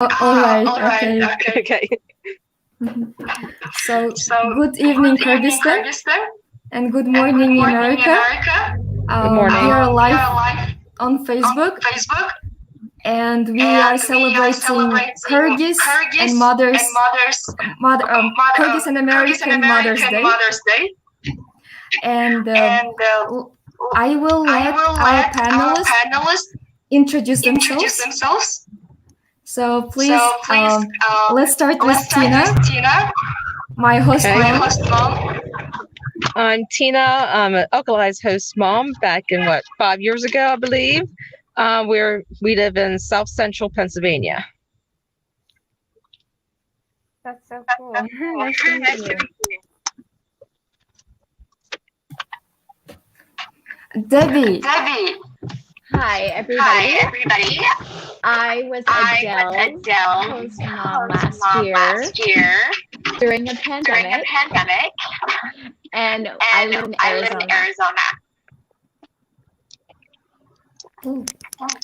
All right. All right. Okay. Okay. So, good evening, Kyrgyzstan, and good morning, America. Good morning. We are live on Facebook, and we are celebrating Kyrgyz and Kyrgyz and American Mother's Day. And I will let our panelists introduce themselves. So please, let's start with Tina, my host mom. I'm Tina. I'm Akylai's host mom back in 5 years ago, I believe. We live in South Central Pennsylvania. That's so cool. Nice to meet you. Debbie. Hi, everybody. I was Adel's host mom last year during the pandemic, and I live in Arizona.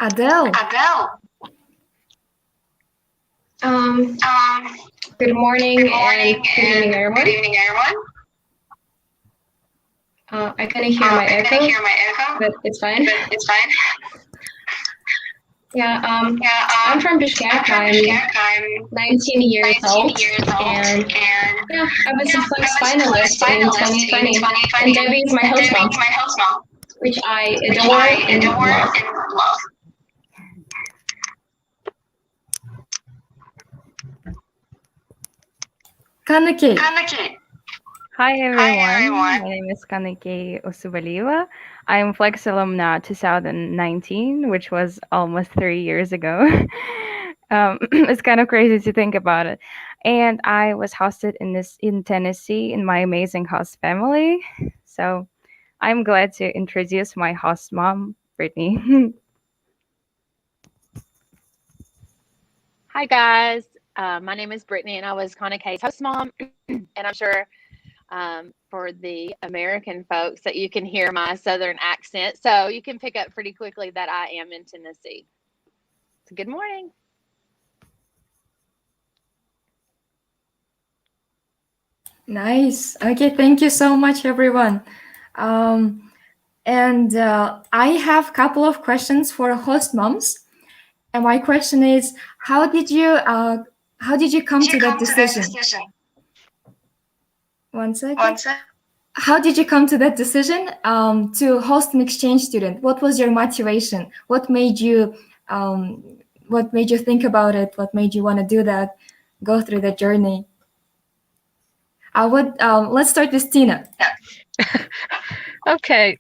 Adel. Good morning and good evening, everyone. I kind of hear my echo, but it's fine. Yeah, I'm from Bishkek. I'm 19 years old, and yeah, I was a Flex finalist in 2020. And Debbie is my host mom, which I adore and love. Kanykei. Hi everyone. My name is Kanykei. I'm Flex alumna 2019, which was almost 3 years ago. It's kind of crazy to think about it. And I was hosted in Tennessee in my amazing host family. So I'm glad to introduce my host mom, Brittany. Hi, guys. My name is Brittany, and I was Kanykei's host mom. And I'm sure for the American folks that you can hear my Southern accent. So you can pick up pretty quickly that I am in Tennessee. So good morning. Nice. Okay, thank you so much, everyone. I have a couple of questions for host moms. And my question is, how did you come to that decision? One second. How did you come to that decision to host an exchange student? What was your motivation? What made you think about it? What made you want to do that? Go through that journey. Let's start with Tina. Okay,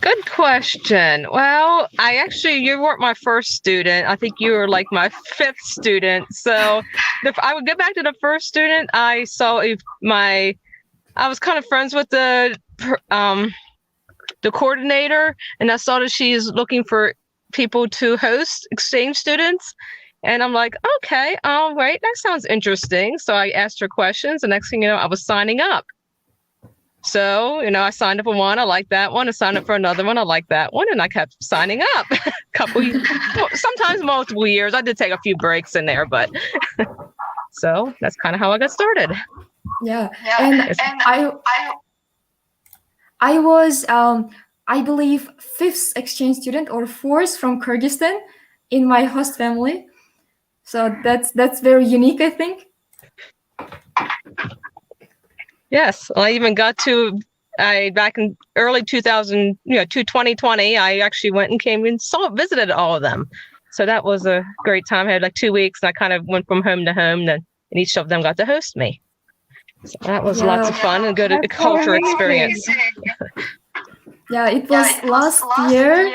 good question. Well, you weren't my first student. I think you were like my 5th student. So I would go back to the first student. I was kind of friends with the coordinator, and I saw that she's looking for people to host exchange students. And I'm like, okay, all right, that sounds interesting. So I asked her questions. The next thing you know, I was signing up. So, I signed up for one. I liked that one. I signed up for another one. I liked that one. And I kept signing up. Sometimes multiple years. I did take a few breaks in there, but so that's kind of how I got started. Yeah. And I was, I believe, 5th exchange student or 4th from Kyrgyzstan in my host family. So that's very unique, I think. Yes, I even got back in early 2020, I actually went and came and visited all of them. So that was a great time. I had like 2 weeks, and I kind of went from home to home, and each of them got to host me. So that was lots of fun and good culture experience. Yeah, it was last year.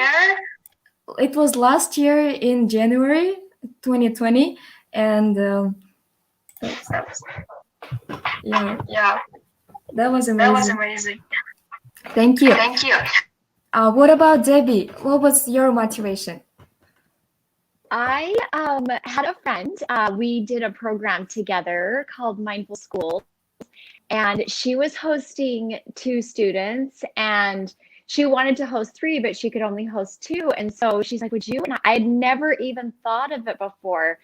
It was last year in January 2020, and yeah, that was amazing. Thank you. What about Debbie? What was your motivation? I had a friend. We did a program together called Mindful School, and she was hosting 2 students, and she wanted to host 3, but she could only host 2. And so she's like, would you? And I had never even thought of it before.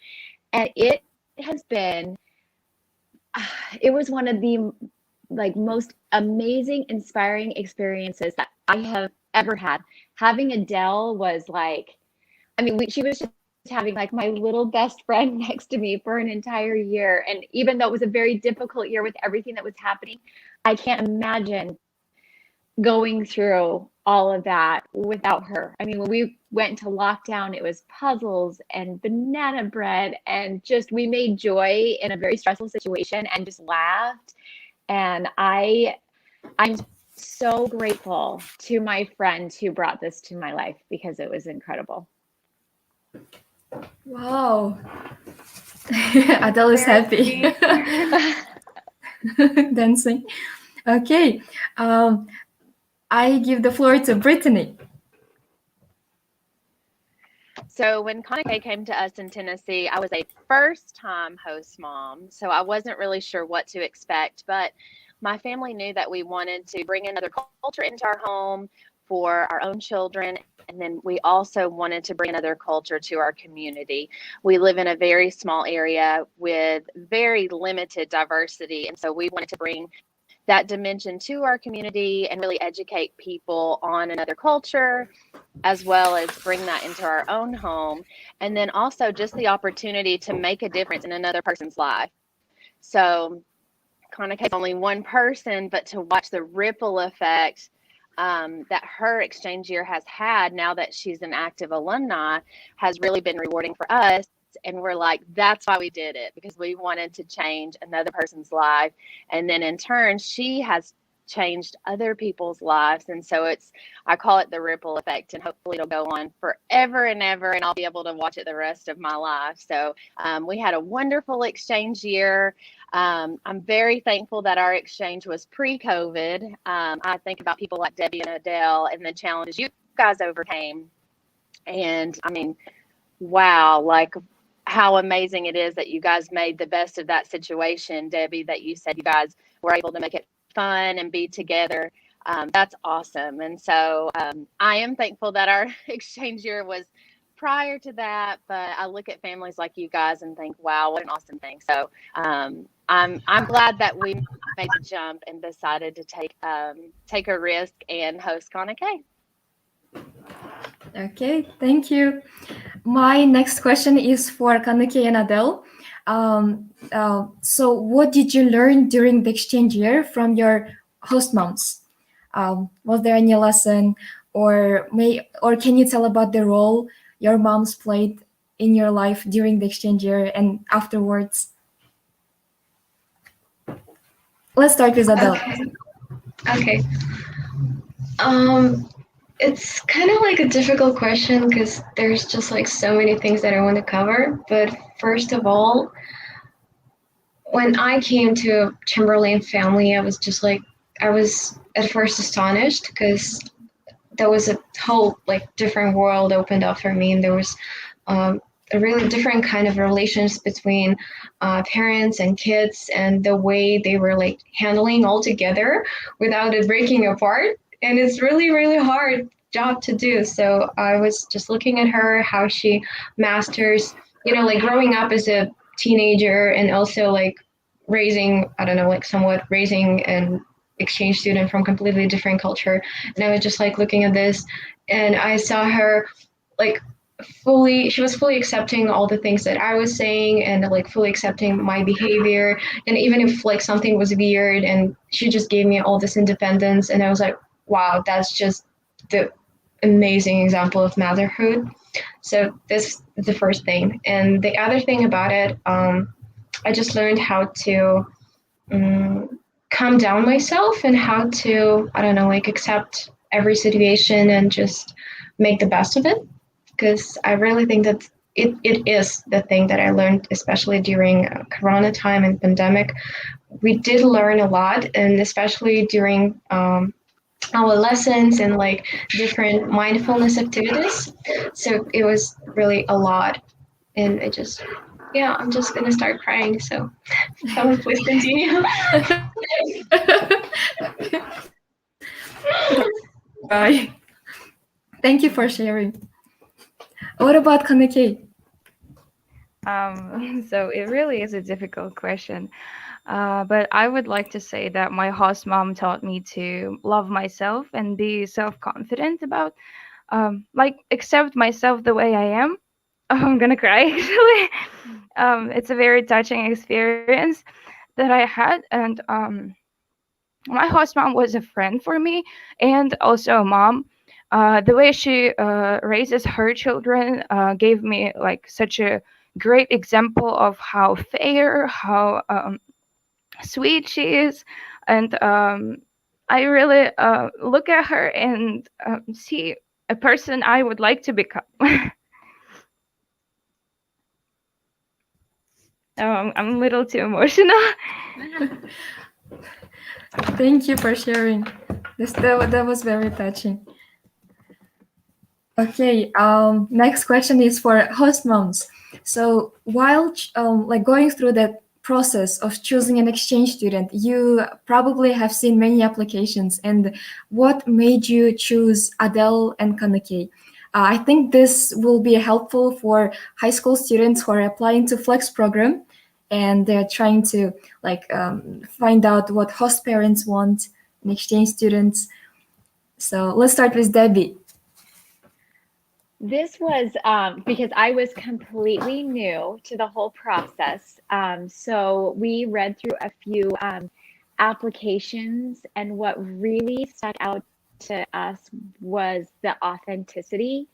And it has been, it was one of the most amazing, inspiring experiences that I have ever had. Having Adele was she was just having my little best friend next to me for an entire year. And even though it was a very difficult year with everything that was happening, I can't imagine going through all of that without her. I mean, when we went into lockdown, it was puzzles and banana bread, and just we made joy in a very stressful situation and just laughed. And I'm so grateful to my friend who brought this to my life, because it was incredible. Wow. Adele is happy. Dancing. Okay. I give the floor to Brittany. So when Kanykei came to us in Tennessee, I was a first-time host mom, so I wasn't really sure what to expect, but my family knew that we wanted to bring another culture into our home for our own children, and then we also wanted to bring another culture to our community. We live in a very small area with very limited diversity, and so we wanted to bring that dimension to our community and really educate people on another culture, as well as bring that into our own home. And then also just the opportunity to make a difference in another person's life. So Kanykei is only one person, but to watch the ripple effect that her exchange year has had, now that she's an active alumni, has really been rewarding for us. And we're like, that's why we did it, because we wanted to change another person's life. And then in turn, she has changed other people's lives. And so I call it the ripple effect, and hopefully it'll go on forever and ever, and I'll be able to watch it the rest of my life. So we had a wonderful exchange year. I'm very thankful that our exchange was pre-COVID. I think about people like Debbie and Adele and the challenges you guys overcame. And I mean, wow, how amazing it is that you guys made the best of that situation. Debbie, that you said you guys were able to make it fun and be together. That's awesome. And so I am thankful that our exchange year was prior to that, but I look at families like you guys and think, wow, what an awesome thing. So I'm glad that we made the jump and decided to take a risk and host Kanykei. Okay, thank you. My next question is for Kanykei and Adel. So what did you learn during the exchange year from your host moms? Was there any lesson, or can you tell about the role your moms played in your life during the exchange year and afterwards? Let's start with Adel. Okay. It's kind of a difficult question, because there's just so many things that I want to cover. But first of all, when I came to Chamberlain family, I was just I was at first astonished, because there was a whole different world opened up for me, and there was a really different kind of relations between parents and kids, and the way they were handling all together without it breaking apart. And it's really, really hard job to do. So I was just looking at her, how she masters, growing up as a teenager, and also raising, somewhat raising an exchange student from completely different culture. And I was just looking at this, and I saw her she was fully accepting all the things that I was saying, and fully accepting my behavior. And even if something was weird, and she just gave me all this independence, and I was like, wow, that's just the amazing example of motherhood. So this is the first thing. And the other thing about it, I just learned how to calm down myself, and how to, accept every situation and just make the best of it. Because I really think that it is the thing that I learned, especially during Corona time and pandemic. We did learn a lot, and especially during our lessons and different mindfulness activities. So it was really a lot. And I'm just gonna start crying. So someone please continue. Bye. Thank you for sharing. What about Kanykei? So it really is a difficult question. But I would like to say that my host mom taught me to love myself and be self-confident about, like, accept myself the way I am. I'm gonna cry actually. It's a very touching experience that I had, and my host mom was a friend for me and also a mom. The way she raises her children gave me like such a great example of how fair, how sweet she is, and I really look at her and see a person I would like to become. I'm a little too emotional. Thank you for sharing. That was very touching. Okay, next question is for host moms. So while like going through that process of choosing an exchange student, you probably have seen many applications. And what made you choose Adel and Kanykei? I think this will be helpful for high school students who are applying to Flex program, and they're trying to like find out what host parents want in exchange students. So let's start with Debbie. This was because I was completely new to the whole process. So we read through a few applications, and what really stuck out to us was the authenticity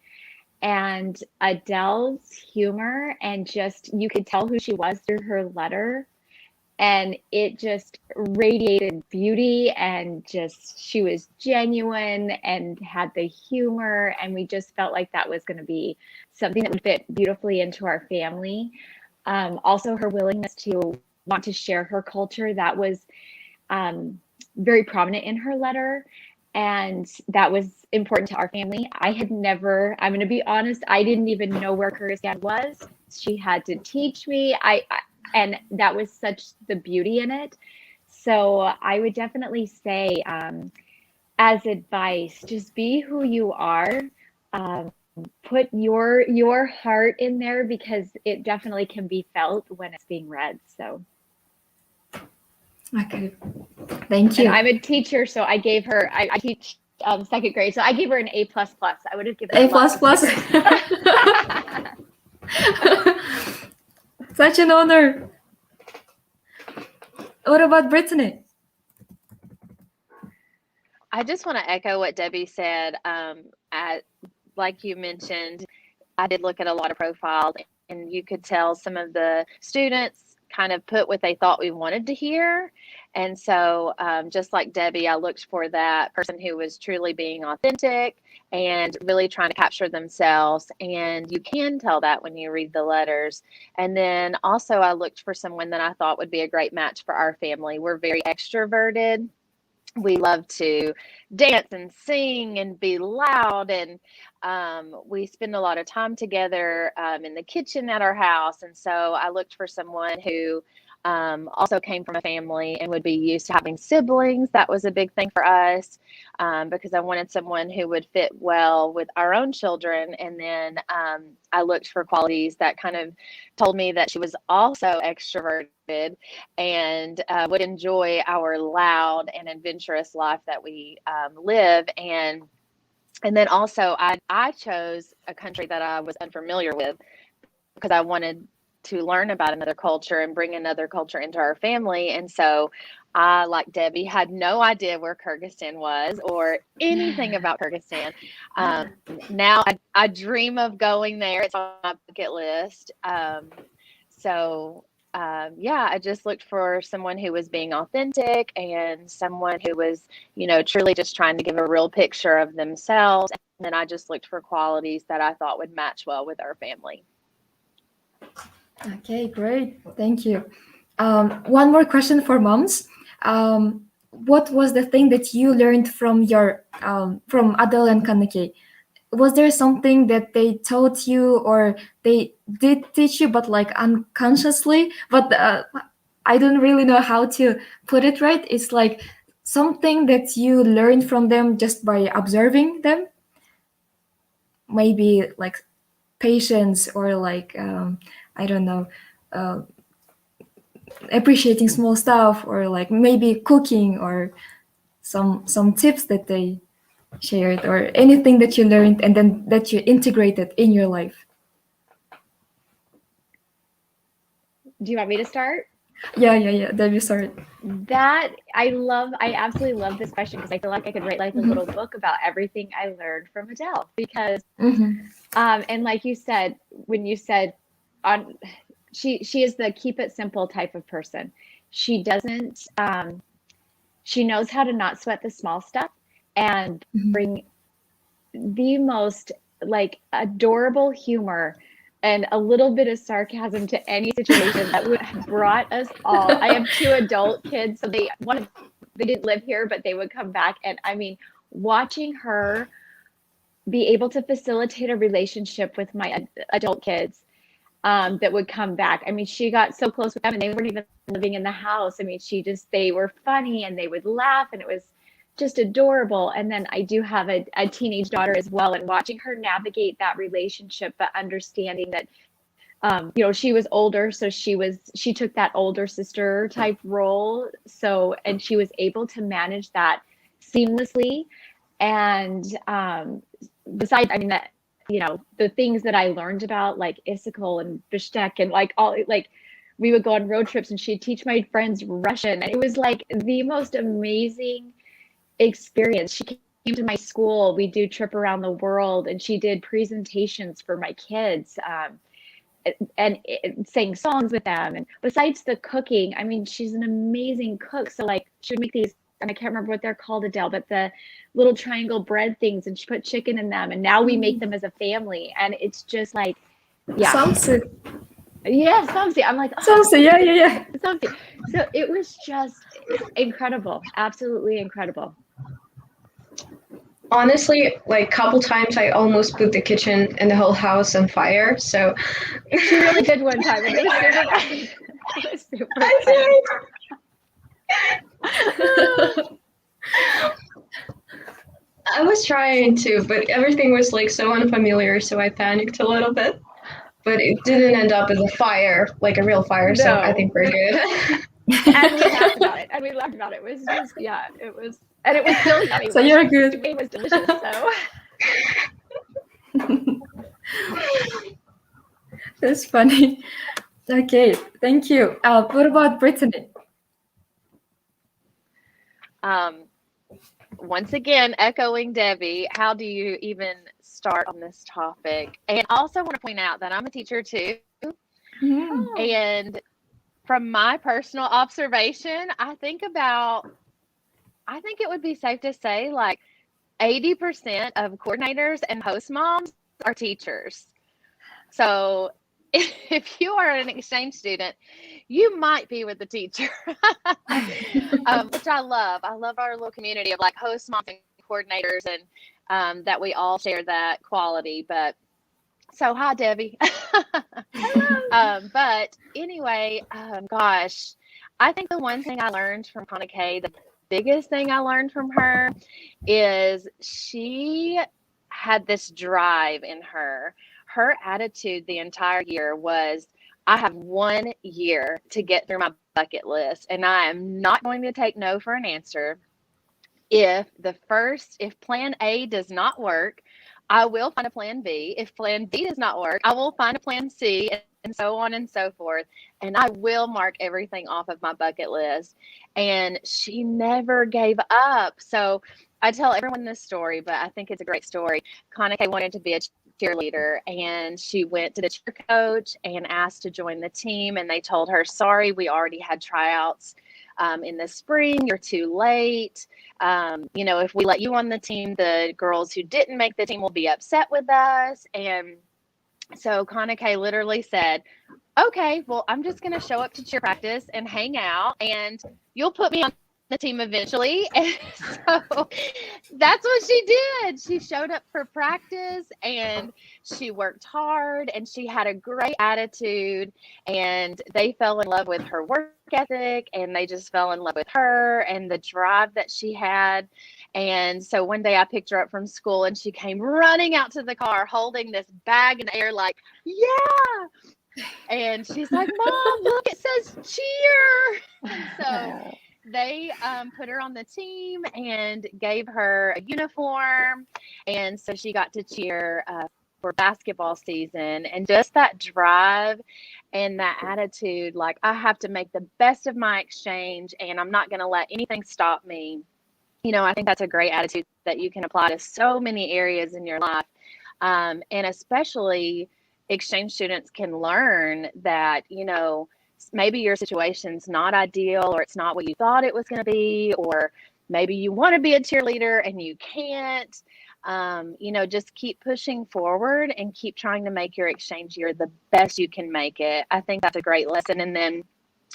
and Adele's humor, and just you could tell who she was through her letter. And it just radiated beauty, and just she was genuine and had the humor, and we just felt like that was going to be something that would fit beautifully into our family. Also, her willingness to want to share her culture, that was very prominent in her letter, and that was important to our family. I had never, I'm going to be honest, I didn't even know where Kyrgyzstan was. She had to teach me. And that was such the beauty in it. So I would definitely say, as advice, just be who you are. Put your heart in there, because it definitely can be felt when it's being read. So. Okay, thank you. And I'm a teacher, so I gave her. I teach second grade, so I gave her an A++. I would have given her A++. Such an honor. What about Brittany? I just want to echo what Debbie said. Like you mentioned, I did look at a lot of profiles, and you could tell some of the students kind of put what they thought we wanted to hear. And so just like Debbie, I looked for that person who was truly being authentic and really trying to capture themselves. And you can tell that when you read the letters. And then also I looked for someone that I thought would be a great match for our family. We're very extroverted. We love to dance and sing and be loud, and we spend a lot of time together in the kitchen at our house. And so I looked for someone who also came from a family and would be used to having siblings. That was a big thing for us, because I wanted someone who would fit well with our own children. And then I looked for qualities that kind of told me that she was also extroverted and would enjoy our loud and adventurous life that we live. And then also I chose a country that I was unfamiliar with, because I wanted to learn about another culture and bring another culture into our family. And so I, like Debbie, had no idea where Kyrgyzstan was or anything about Kyrgyzstan. Now I dream of going there. It's on my bucket list. I just looked for someone who was being authentic and someone who was, truly just trying to give a real picture of themselves. And then I just looked for qualities that I thought would match well with our family. Okay, great. Thank you. One more question for moms. What was the thing that you learned from your from Adel and Kanykei? Was there something that they taught you or they did teach you, but like unconsciously? But I don't really know how to put it right. It's like something that you learned from them just by observing them. Maybe like patience or like I don't know, appreciating small stuff, or like maybe cooking, or some tips that they shared, or anything that you learned and then that you integrated in your life? Do you want me to start? Yeah. Debbie, sorry. That I absolutely love this question because I feel like I could write like a little book about everything I learned from Adele. Because and like you said, when you said on she is the keep it simple type of person. She doesn't she knows how to not sweat the small stuff and bring the most like adorable humor and a little bit of sarcasm to any situation that would have brought us all. I have 2 adult kids, so they didn't live here, but they would come back. And I mean, watching her be able to facilitate a relationship with my adult kids that would come back. I mean, she got so close with them and they weren't even living in the house. I mean, they were funny and they would laugh, and it was just adorable. And then I do have a teenage daughter as well, and watching her navigate that relationship, but understanding that she was older, so she took that older sister type role, and she was able to manage that seamlessly. And besides, I mean, that the things that I learned about like Isikol and Bishkek and like all, like we would go on road trips and she'd teach my friends Russian, and it was like the most amazing experience. She came to my school, we do trip around the world, and she did presentations for my kids, and sang songs with them. And besides the cooking, I mean, she's an amazing cook. So like she would make these, and I can't remember what they're called, Adele, but the little triangle bread things, and she put chicken in them, and now we make them as a family, and it's just like, yeah. Samsi. Yeah, Samsi. I'm like, Samsi, yeah. Samsi. So it was just incredible, absolutely incredible. Honestly, like a couple times I almost put the kitchen and the whole house on fire. So she really did one time. And it was super I was trying to, but everything was like so unfamiliar, so I panicked a little bit. But it didn't end up as a fire, like a real fire, so I think we're good. And we laughed about it. It was just, it was, and it was still yummy. So you're good. It was delicious, so. That's funny. Okay, thank you. What about Brittany? Once again, echoing Debbie, how do you even start on this topic? And also want to point out that I'm a teacher too. And from my personal observation, I think it would be safe to say like 80% of coordinators and host moms are teachers. So if you are an exchange student, you might be with the teacher, which I love. I love our little community of like host moms and coordinators, and that we all share that quality. But so hi, Debbie. But anyway, gosh, I think the one thing I learned from Kanykei, the biggest thing I learned from her, is she had this drive in her. Her attitude the entire year was, I have 1 year to get through my bucket list, and I am not going to take no for an answer. If plan A does not work, I will find a plan B. If plan B does not work, I will find a plan C, and so on and so forth. And I will mark everything off of my bucket list. And she never gave up. So I tell everyone this story, but I think it's a great story. Kanykei wanted to be a cheerleader, and she went to the cheer coach and asked to join the team, and they told her, sorry, we already had tryouts in the spring, you're too late. If we let you on the team, the girls who didn't make the team will be upset with us. And so Kanykei literally said, okay, well, I'm just going to show up to cheer practice and hang out, and you'll put me on the team eventually. And so that's what she did. She showed up for practice, and she worked hard, and she had a great attitude, and they fell in love with her work ethic, and they just fell in love with her and the drive that she had. And so one day I picked her up from school, and she came running out to the car holding this bag in the air like, yeah, And she's like, Mom, look, it says cheer. And so they put her on the team and gave her a uniform. And so she got to cheer for basketball season. And just that drive and that attitude, like, I have to make the best of my exchange and I'm not going to let anything stop me. I think that's a great attitude that you can apply to so many areas in your life. And especially exchange students can learn that, maybe your situation's not ideal or it's not what you thought it was going to be, or maybe you want to be a cheerleader and you can't. Just keep pushing forward and keep trying to make your exchange year the best you can make it. I think that's a great lesson. And then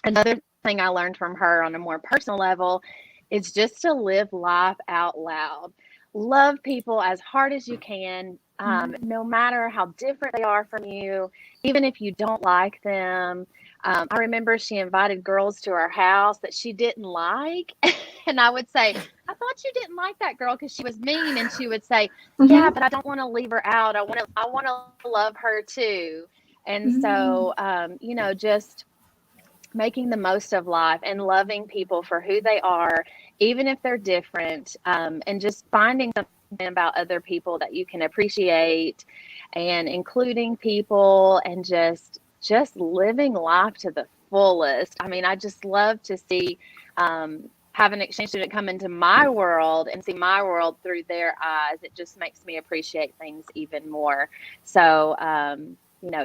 another thing I learned from her on a more personal level is just to live life out loud. Love people as hard as you can, no matter how different they are from you, even if you don't like them. I remember she invited girls to our house that she didn't like. And I would say, I thought you didn't like that girl because she was mean. And she would say, yeah, but I don't want to leave her out. I want to love her too. And so, just making the most of life and loving people for who they are, even if they're different, and just finding something about other people that you can appreciate, and including people, and just living life to the fullest. I mean, I just love to see have an exchange student come into my world and see my world through their eyes. It just makes me appreciate things even more. So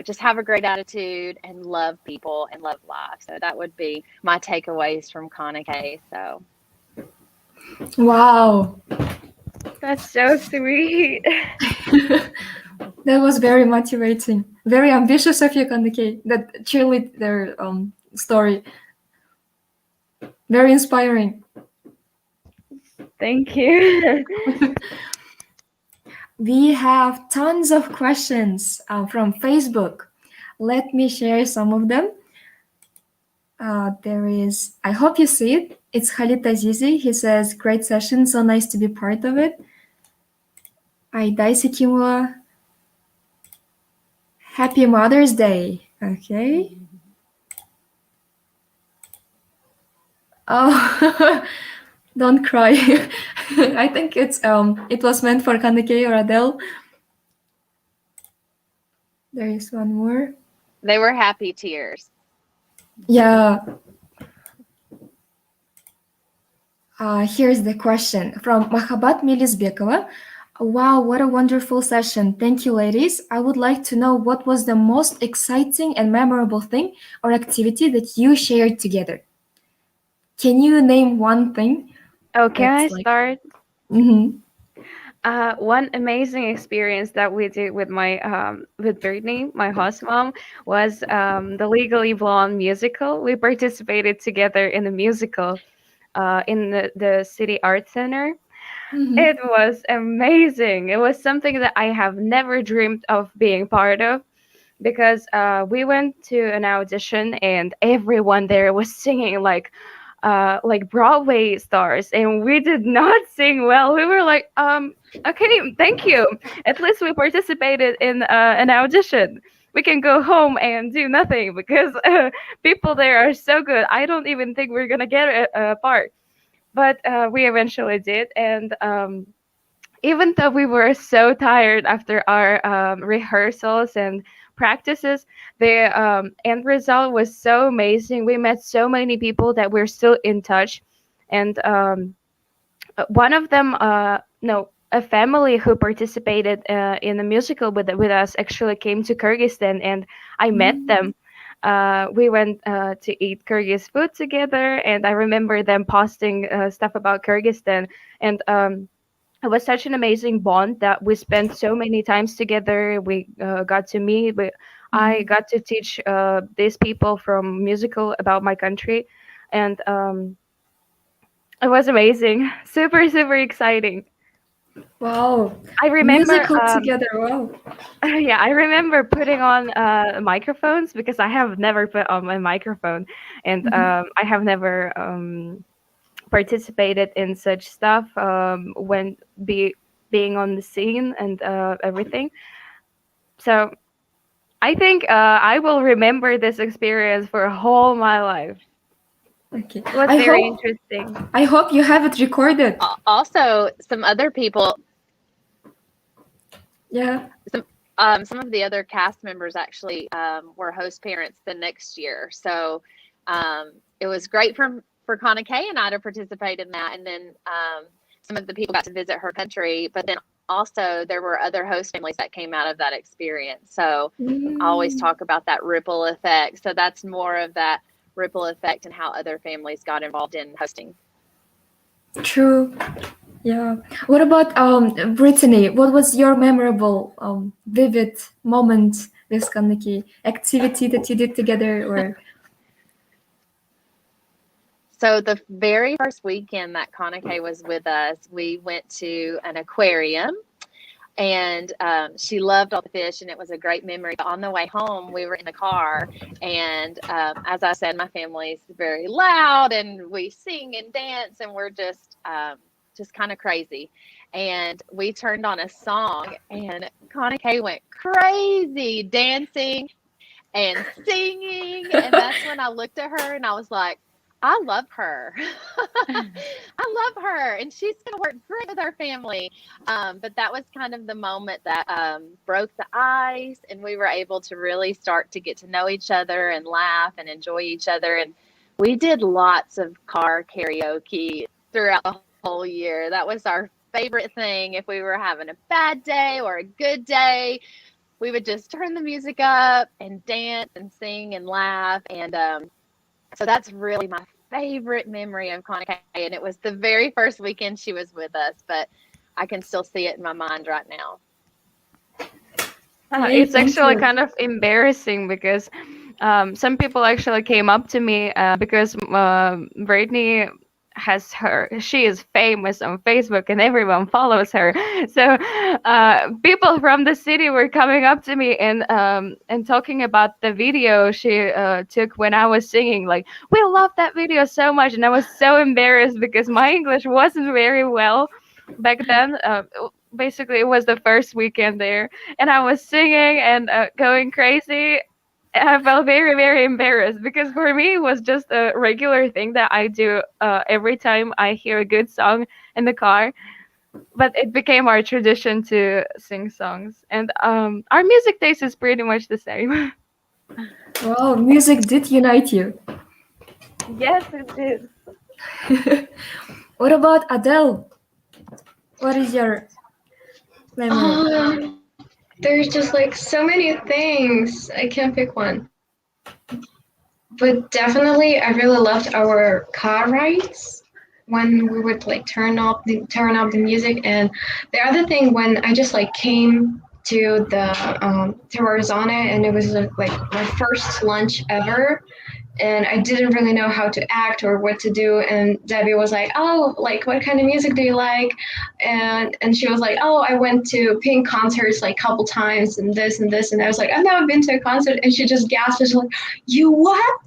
just have a great attitude and love people and love life. So that would be my takeaways from Kanykei. So. Wow. That's so sweet. That was very motivating. Very ambitious of you, Kanykei. That cheerleader story. Very inspiring. Thank you. We have tons of questions from Facebook. Let me share some of them. There is, I hope you see it. It's Khalid Azizi. He says, great session, so nice to be part of it. Ayday Sikimova. Happy Mother's Day. Okay. Oh, don't cry. I think it was meant for Kanykei or Adel. There is one more. They were happy tears. Yeah. Here's the question from Mahabat Milisbekova. Wow, what a wonderful session. Thank you, ladies. I would like to know what was the most exciting and memorable thing or activity that you shared together. Can you name one thing? Oh, can I start? Mm-hmm. One amazing experience that we did with with Brittany, my host mom, was the Legally Blonde musical. We participated together in the musical in the City Art Center. Mm-hmm. It was amazing. It was something that I have never dreamed of being part of, because we went to an audition and everyone there was singing like Broadway stars, and we did not sing well. We were like, okay, thank you. At least we participated in an audition. We can go home and do nothing because people there are so good. I don't even think we're gonna get a part, but we eventually did. And even though we were so tired after our rehearsals and practices, the end result was so amazing. We met so many people that we're still in touch, and one of them, a family who participated in the musical with us actually came to Kyrgyzstan, and I met them. We went to eat Kyrgyz food together, and I remember them posting stuff about Kyrgyzstan, and it was such an amazing bond that we spent so many times together. We got to meet. I got to teach these people from musical about my country, and it was amazing. Super, super exciting. Wow. I remember musical together. Wow. Yeah, I remember putting on microphones because I have never put on my microphone, and I have never participated in such stuff when being on the scene and everything. So I think I will remember this experience for whole my life. Okay. It was very interesting. I hope you have it recorded. Also, some other people, Yeah. some of the other cast members actually were host parents the next year. So it was great for Kanykei and I to participate in that. And then some of the people got to visit her country, but then also there were other host families that came out of that experience. So I always talk about that ripple effect. So that's more of that ripple effect and how other families got involved in hosting. True. Yeah. What about Brittany? What was your memorable, vivid moment with Kanykei? Activity that you did together, or? So the very first weekend that Kanykei was with us, we went to an aquarium, and she loved all the fish, and it was a great memory. But on the way home, we were in the car, and as I said, my family's very loud, and we sing and dance, and we're just kind of crazy. And we turned on a song, and Kanykei went crazy dancing and singing, and that's when I looked at her and I was like, I love her. I love her, and she's going to work great with our family. But that was kind of the moment that broke the ice, and we were able to really start to get to know each other and laugh and enjoy each other. And we did lots of car karaoke throughout the whole year. That was our favorite thing. If we were having a bad day or a good day, we would just turn the music up and dance and sing and laugh. And so that's really my favorite memory of Kanykei. And it was the very first weekend she was with us, but I can still see it in my mind right now. It's actually kind of embarrassing because some people actually came up to me because Brittany she is famous on Facebook and everyone follows her. So people from the city were coming up to me and talking about the video she took when I was singing. Like, we love that video so much, and I was so embarrassed because my English wasn't very well back then. Basically, it was the first weekend there, and I was singing and going crazy. I felt very, very embarrassed because for me it was just a regular thing that I do every time I hear a good song in the car. But it became our tradition to sing songs, and our music taste is pretty much the same. Wow, music did unite you. Yes, it did. What about Adele? What is your memory? There's just like so many things. I can't pick one. But definitely, I really loved our car rides when we would like turn up the music. And the other thing, when I just like came to Arizona, and it was like my first lunch ever, and I didn't really know how to act or what to do. And Debbie was like, "Oh, like what kind of music do you like?" And she was like, "Oh, I went to Pink concerts like a couple times and this and this." And I was like, "I've never been to a concert." And she just gasped. She's like, "You what?"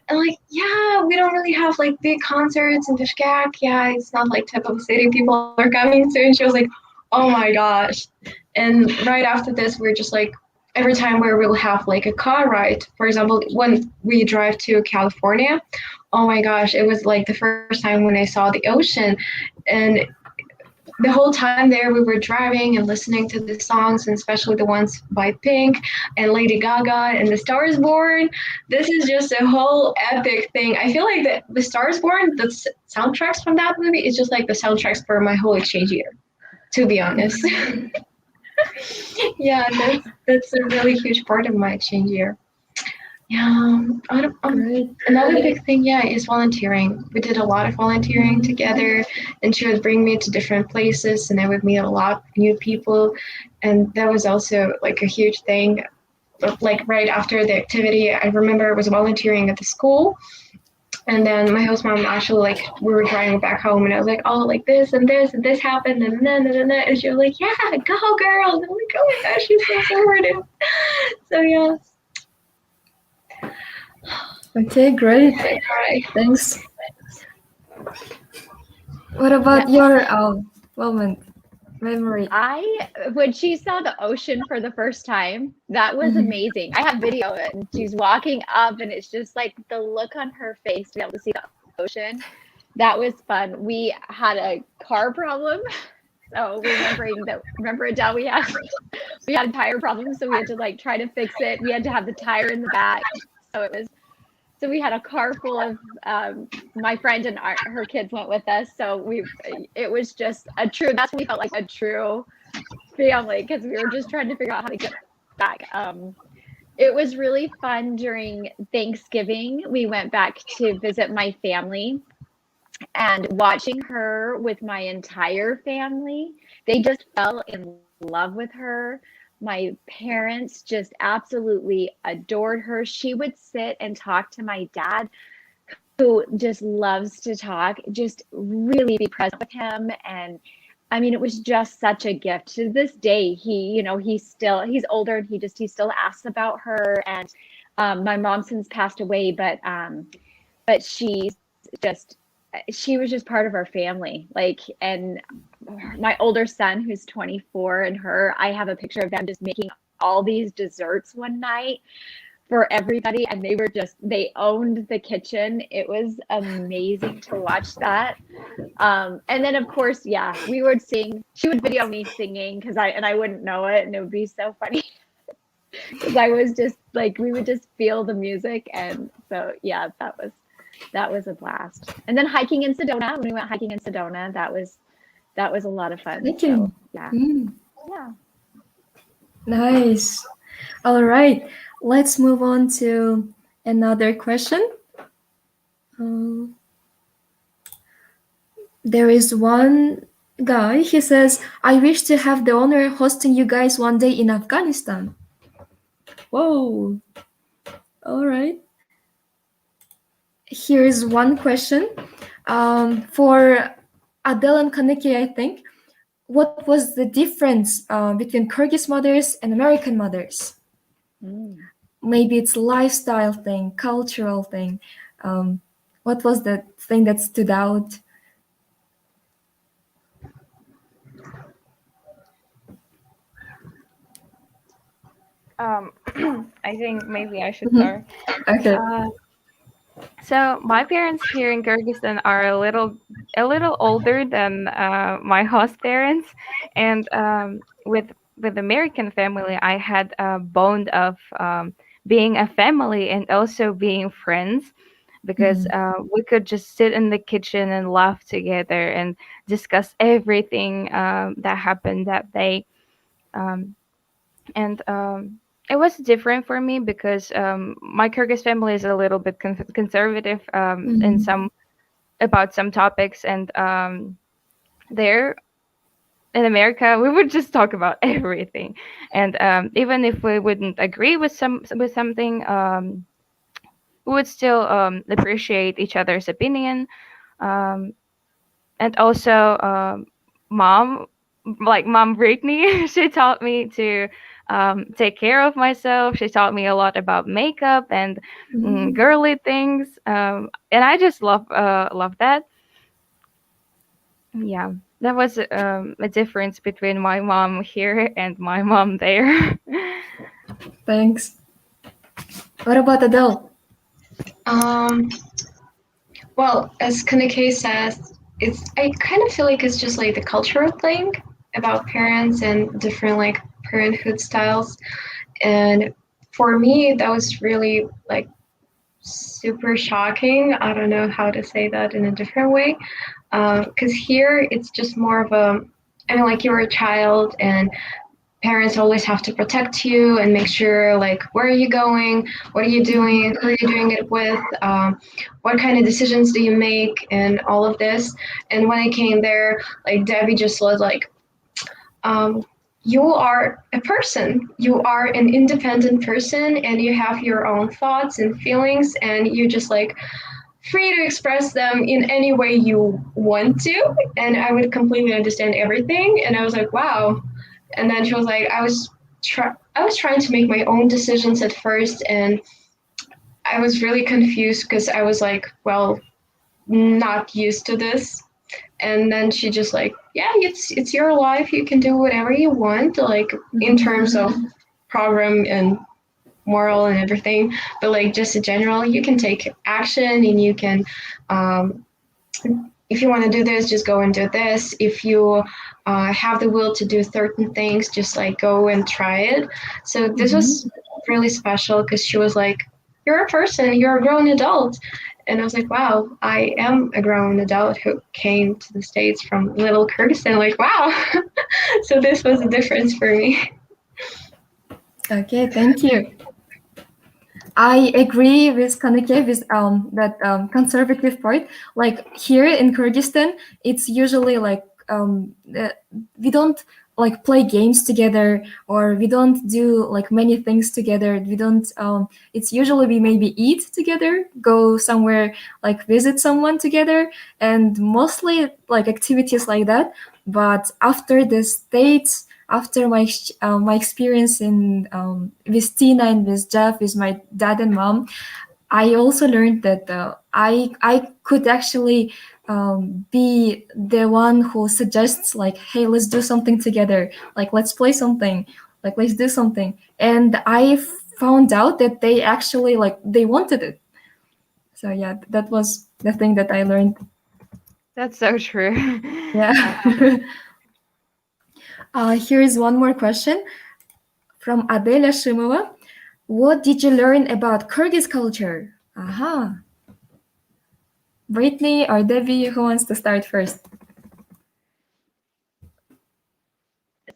And like, "Yeah, we don't really have like big concerts in Bishkek. Yeah, it's not like typical city people are coming to." And she was like, "Oh my gosh." And right after this, we're just like, every time where we'll have like a car ride, for example, when we drive to California, oh my gosh, it was like the first time when I saw the ocean. And the whole time there, we were driving and listening to the songs, and especially the ones by Pink and Lady Gaga and The Star is Born. This is just a whole epic thing. I feel like the Star is Born, the soundtracks from that movie, is just like the soundtracks for my whole exchange year, to be honest. Yeah, that's a really huge part of my exchange year. Yeah, another big thing, is volunteering. We did a lot of volunteering together, and she would bring me to different places, and I would meet a lot of new people, and that was also like a huge thing. But like right after the activity, I remember I was volunteering at the school. And then my host mom actually, like, we were driving back home, and I was like, "Oh, like this and this and this happened, and then and she was like, "Yeah, go girl." And I'm like, "Oh my gosh, she's so supportive." So yeah. Okay, great. Thanks. What about your moment? memory? When she saw the ocean for the first time, that was amazing. I have video of it, and she's walking up, and it's just like the look on her face to be able to see the ocean. That was fun. We had a car problem. So remember Adele, we had a tire problem, so we had to like try to fix it. We had to have the tire in the back. So we had a car full of my friend and her kids went with us. So it was just that's when we felt like a true family, because we were just trying to figure out how to get back. It was really fun during Thanksgiving. We went back to visit my family, and watching her with my entire family, they just fell in love with her. My parents just absolutely adored her. She would sit and talk to my dad, who just loves to talk, just really be present with him. And I mean, it was just such a gift. To this day, he's older, and he still asks about her. And my mom since passed away, but she was just part of our family. Like, and my older son, who's 24, and I have a picture of them just making all these desserts one night for everybody, and they owned the kitchen. It was amazing to watch that. And then of course, yeah, we would sing. She would video me singing I wouldn't know it, and it would be so funny because I was just like, we would just feel the music. And so yeah, that was a blast. And then hiking in Sedona, when we went hiking in Sedona, that was a lot of fun. So, yeah. Yeah. Nice. All right. Let's move on to another question. There is one guy, he says, I wish to have the honor of hosting you guys one day in Afghanistan. Whoa. All right. Here is one question for Adel and Kanykei, I think. What was the difference between Kyrgyz mothers and American mothers? Maybe it's lifestyle thing, cultural thing. What was the thing that stood out? I think maybe I should start. Okay. So my parents here in Kyrgyzstan are a little older than my host parents, and with American family, I had a bond of being a family and also being friends, because we could just sit in the kitchen and laugh together and discuss everything that happened that day. And it was different for me because my Kyrgyz family is a little bit conservative in some topics, and there in America we would just talk about everything, and even if we wouldn't agree with something, we would still appreciate each other's opinion, and also mom Brittany, she taught me to take care of myself. She taught me a lot about makeup and girly things, and I just love that. Yeah, that was a difference between my mom here and my mom there. Thanks. What about Adele? Well, as Kanykei says, I kind of feel like it's just like the cultural thing about parents and different like parenthood styles. And for me, that was really like super shocking. I don't know how to say that in a different way. Because here it's just more of like you're a child and parents always have to protect you and make sure like, where are you going? What are you doing? Who are you doing it with? What kind of decisions do you make? And all of this. And when I came there, like Debbie just was like, you are a person. You are an independent person and you have your own thoughts and feelings, and you're just like free to express them in any way you want to. And I would completely understand everything. And I was like, wow. And then she was like, I was trying to make my own decisions at first, and I was really confused because I was like, well, not used to this. And then she just like, yeah, it's your life. You can do whatever you want, like in terms of program and moral and everything. But like just in general, you can take action and you can, if you want to do this, just go and do this. If you have the will to do certain things, just like go and try it. So this was really special because she was like, you're a person, you're a grown adult. And I was like, wow, I am a grown adult who came to the States from little Kyrgyzstan. Like, wow. So this was a difference for me. Okay, thank you. I agree with Kanykei with that conservative part. Like here in Kyrgyzstan, it's usually like we don't like play games together, or we don't do like many things together. We don't. It's usually we maybe eat together, go somewhere, like visit someone together, and mostly like activities like that. But after the States, after my experience in with Tina and with Jeff, with my dad and mom, I also learned that I could actually be the one who suggests like, hey, let's do something together, like let's play something, like let's do something. And I found out that they actually like they wanted it. So yeah, that was the thing that I learned. That's so true. Yeah. Here is one more question from Adel Shimova. What did you learn about Kyrgyz culture? Aha. Brittany or Debbie, who wants to start first?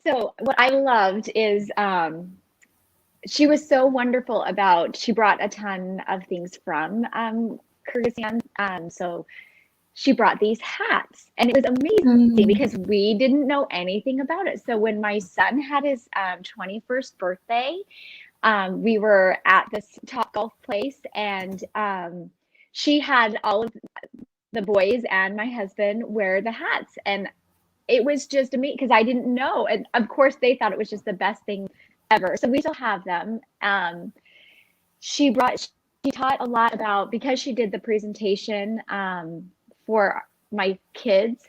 So what I loved is she was so wonderful about, she brought a ton of things from Kyrgyzstan. So she brought these hats, and it was amazing because we didn't know anything about it. So when my son had his 21st birthday, we were at this Top Golf place, and she had all of the boys and my husband wear the hats, and it was just amazing because I didn't know, and of course they thought it was just the best thing ever. So we still have them. She taught a lot about, because she did the presentation for my kids,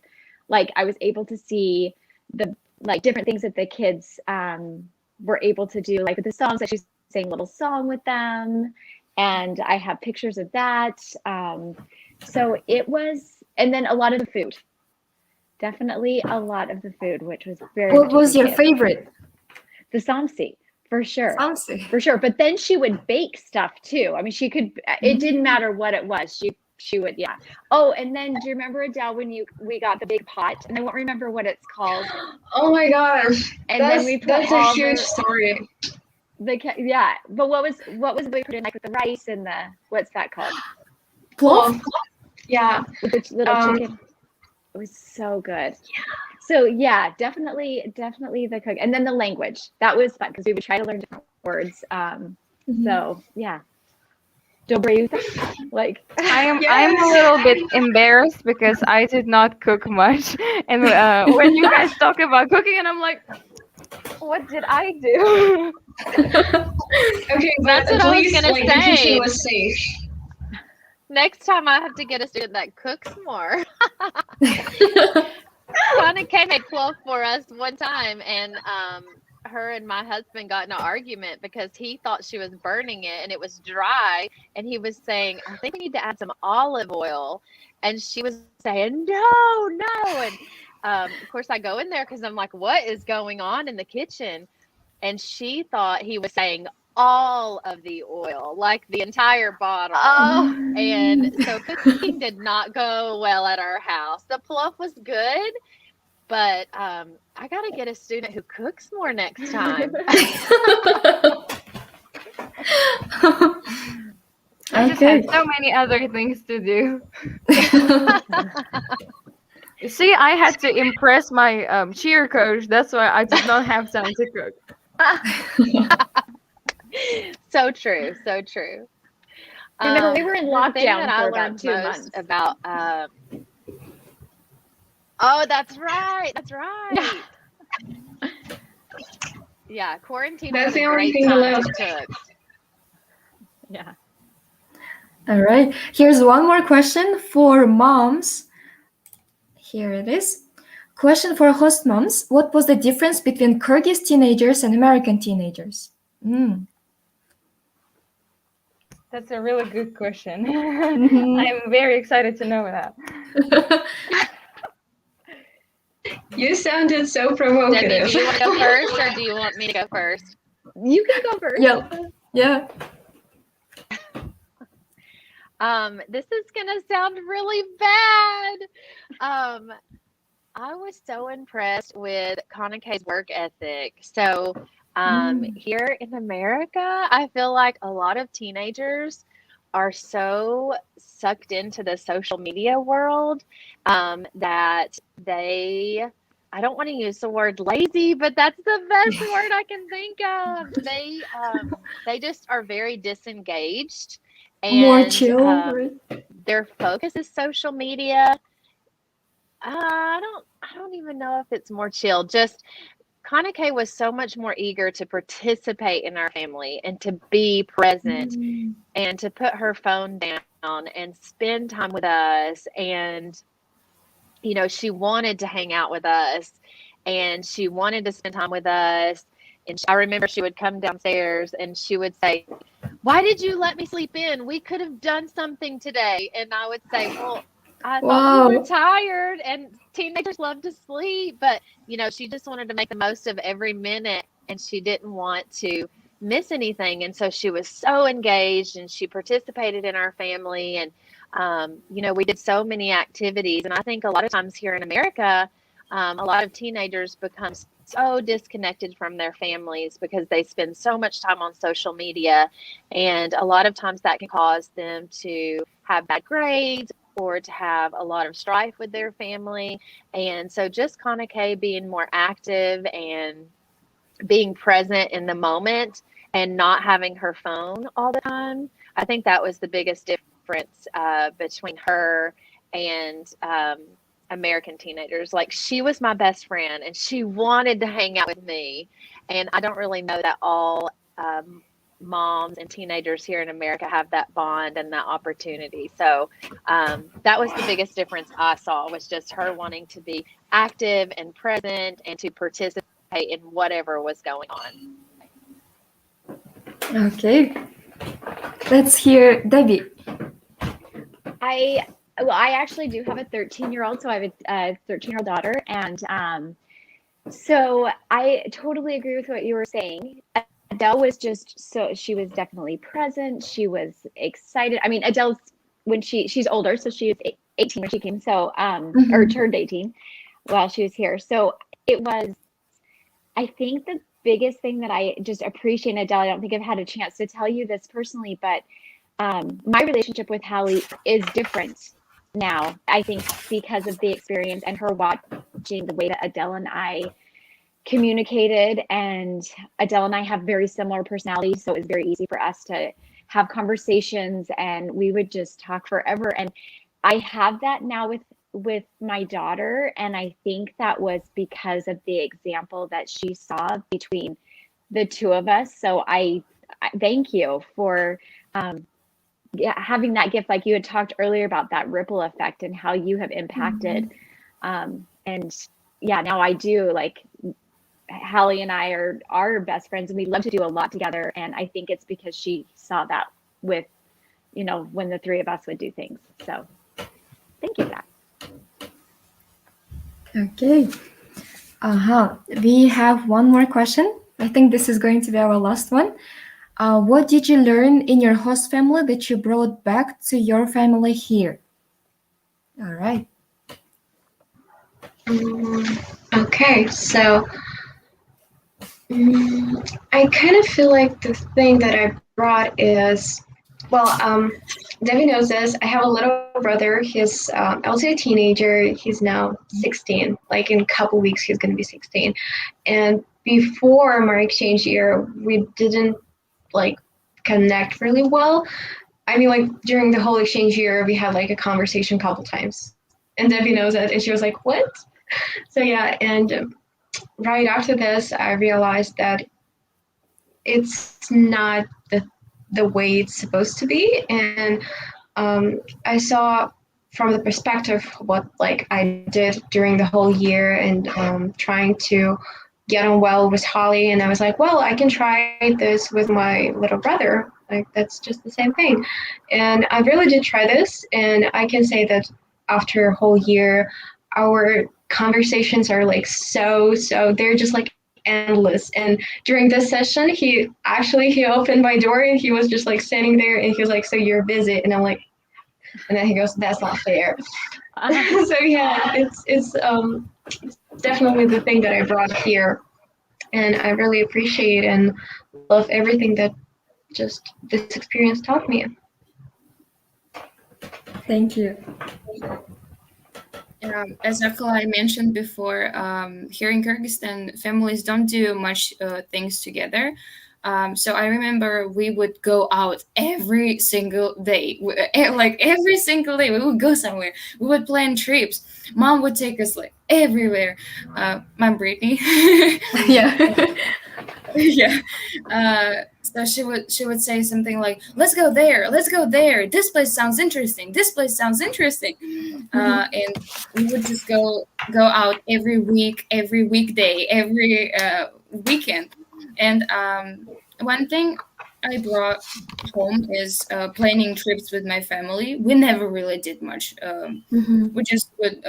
like I was able to see the like different things that the kids were able to do, like with the songs, that she's sang a little song with them, and I have pictures of that. So it was, and then a lot of the food, definitely a lot of the food, which was very. What was your favorite? The samsi, for sure. Samsi. For sure. But then she would bake stuff too. I mean, she could, it didn't matter what it was. She would, yeah. Oh, and then do you remember, Adele, when we got the big pot, and I won't remember what it's called. Oh my gosh. And then we put that's a huge story. Yeah, but what was we put in, like with the rice and the, what's that called? Plov? Yeah. With the little chicken. It was so good. Yeah. So yeah, definitely the cook, and then the language, that was fun because we would try to learn different words. So yeah. Like I'm a little bit embarrassed because I did not cook much, and when you guys talk about cooking, and I'm like, what did I do? Okay, that's what I was gonna say. The kitchen was safe. Next time I have to get a student that cooks more. Kanykei made plov for us one time, and her and my husband got in an argument because he thought she was burning it and it was dry, and he was saying, I think we need to add some olive oil, and she was saying no. And of course I go in there because I'm like, what is going on in the kitchen? And she thought he was saying all of the oil, like the entire bottle. And so cooking did not go well at our house. The plov was good, but I gotta get a student who cooks more next time. I just had so many other things to do. You see, I had to impress my cheer coach. That's why I did not have time to cook. So true. Remember, we were in lockdown for about 2 months. About oh, that's right. Yeah, quarantine. That's was the a only great thing time left. to cook. Yeah. All right. Here's one more question for moms. Here it is. Question for host moms. What was the difference between Kyrgyz teenagers and American teenagers? That's a really good question. I'm very excited to know that. You sounded so provocative. Debbie, do you want to go first, or do you want me to go first? You can go first. Yeah. This is gonna sound really bad. I was so impressed with Kanykei's work ethic. So here in America, I feel like a lot of teenagers are so sucked into the social media world that I don't want to use the word lazy, but that's the best word I can think of. They just are very disengaged. And more chill. Their focus is social media. I don't even know if it's more chill. Just Kanykei was so much more eager to participate in our family and to be present and to put her phone down and spend time with us. And, you know, she wanted to hang out with us and she wanted to spend time with us. And I remember she would come downstairs and she would say, "Why did you let me sleep in? We could have done something today." And I would say, "Well, I thought you were tired," and teenagers love to sleep, but you know, she just wanted to make the most of every minute and she didn't want to miss anything. And so she was so engaged and she participated in our family. And, you know, we did so many activities. And I think a lot of times here in America, a lot of teenagers become so disconnected from their families because they spend so much time on social media. And a lot of times that can cause them to have bad grades or to have a lot of strife with their family. And so just Kanykei being more active and being present in the moment and not having her phone all the time, I think that was the biggest difference between her and American teenagers. Like, she was my best friend and she wanted to hang out with me. And I don't really know that all moms and teenagers here in America have that bond and that opportunity. So that was the biggest difference I saw, was just her wanting to be active and present and to participate in whatever was going on. Okay, let's hear Debbie. I actually do have a 13-year-old, so I have a 13-year-old daughter, and so I totally agree with what you were saying. Adele was she was definitely present. She was excited. I mean, Adele's, when she's older, so she was 18 when she came, so or turned 18 while she was here. So it was, I think, the biggest thing that I just appreciate, Adele, I don't think I've had a chance to tell you this personally, but my relationship with Hallie is different now, I think, because of the experience and her watching the way that Adele and I communicated. And Adele and I have very similar personalities, so it was very easy for us to have conversations and we would just talk forever. And I have that now with my daughter, and I think that was because of the example that she saw between the two of us. So I thank you for having that gift, like you had talked earlier about that ripple effect and how you have impacted. And yeah, now I do, like, Hallie and I are best friends and we love to do a lot together. And I think it's because she saw that with, you know, when the three of us would do things. So thank you for that. Okay. We have one more question. I think this is going to be our last one. What did you learn in your host family that you brought back to your family here? All right. Okay, so I kind of feel like the thing that I brought is, well, Debbie knows this. I have a little brother. He's, I would say, a teenager. He's now 16. Like, in a couple weeks, he's going to be 16. And before my exchange year, we didn't, like, connect really well. I mean, like, during the whole exchange year, we had, like, a conversation a couple times. And Debbie knows it. And she was like, "What?" So, yeah, and right after this, I realized that it's not the way it's supposed to be. And I saw from the perspective of what like I did during the whole year and trying to get on well with Holly. And I was like, well, I can try this with my little brother. Like, that's just the same thing. And I really did try this. And I can say that after a whole year, our conversations are like they're just like endless. And during this session, he opened my door and he was just like standing there and he was like, so you're busy? And I'm like, and then he goes, that's not fair. So yeah, it's definitely the thing that I brought here, and I really appreciate and love everything that just this experience taught me. Thank you. As Akylai mentioned before, here in Kyrgyzstan, families don't do much things together. So I remember we would go out every single day. Like every single day, we would go somewhere. We would plan trips. Mom would take us like everywhere. Mom Brittany. Yeah. Yeah. So she would say something like, let's go there, this place sounds interesting, and we would just go out every week, every weekday, every weekend. And one thing I brought home is planning trips with my family. We never really did much. We just would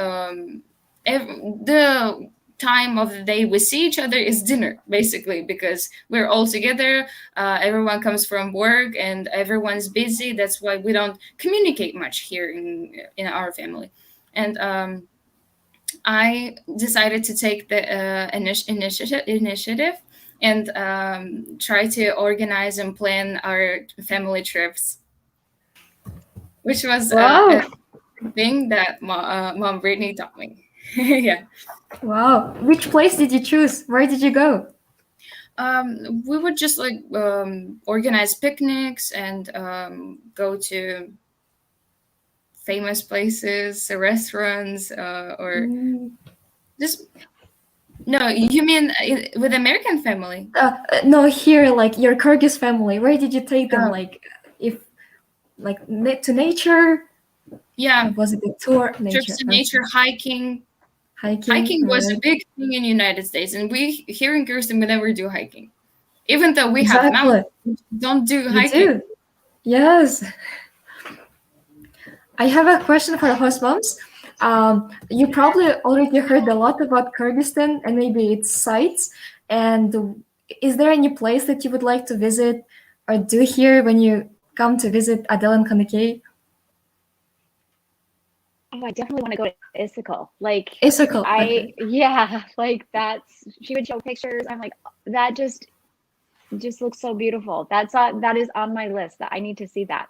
the time of the day we see each other is dinner, basically, because we're all together. Everyone comes from work and everyone's busy. That's why we don't communicate much here in our family. And I decided to take the initiative and try to organize and plan our family trips, which was a thing that Mom Brittany taught me. Yeah. Wow. Which place did you choose? Where did you go? We would just like organize picnics and go to famous places, restaurants, or just. No, you mean with American family? No, here, like your Kyrgyz family. Where did you take them? Like, to nature? Yeah. Was it a tour? Nature. Trips to nature, hiking. Hiking. Hiking was a big thing in the United States, and we here in Kyrgyzstan we never do hiking, even though we have mountains. We don't do hiking. Do. Yes. I have a question for the host moms. You probably already heard a lot about Kyrgyzstan and maybe its sites. And is there any place that you would like to visit or do here when you come to visit Adel and Kanykei? Oh, I definitely want to go to Issyk. Like Issyk. Yeah, like she would show pictures. I'm like, that just looks so beautiful. That is on my list. That I need to see that.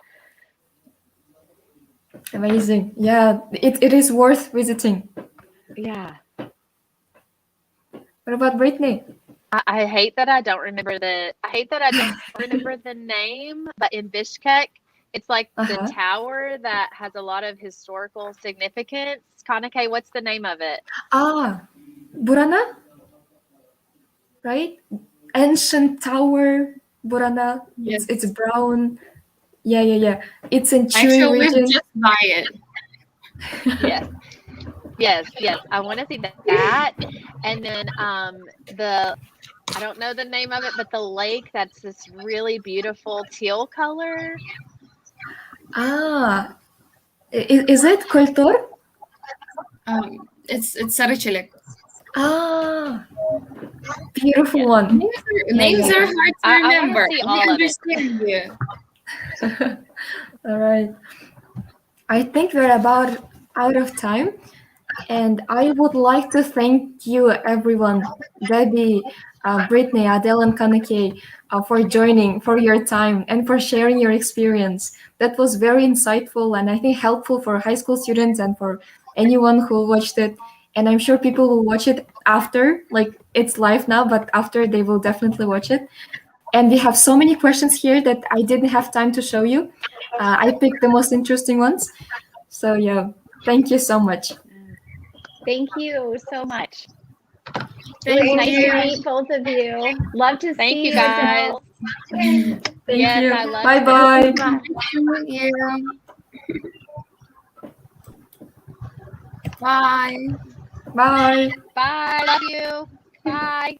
Amazing. Yeah, it is worth visiting. Yeah. What about Brittany? I hate that I don't remember the name, but in Bishkek, it's like the tower that has a lot of historical significance. Kanykei, what's the name of it? Burana? Right? Ancient tower, Burana. Yes. It's brown. Yeah. It's in Churi region. We just buy it. Yes. I want to see that. And then I don't know the name of it, but the lake that's this really beautiful teal color. Is it Kultur? It's Sarıçelik. Beautiful one. Names are hard to remember. I understand you. All right. I think we're about out of time. And I would like to thank you, everyone, Debbie, Brittany, Adel, and Kanykei, for joining, for your time, and for sharing your experience. That was very insightful and I think helpful for high school students and for anyone who watched it. And I'm sure people will watch it after, like it's live now, but after they will definitely watch it. And we have so many questions here that I didn't have time to show you. I picked the most interesting ones. So yeah, thank you so much. Thank you so much. It was nice to meet both of you. Love to see you guys. Thank you. I love Bye-bye. Bye. Thank you. Bye. Bye. Bye. Love you. Bye.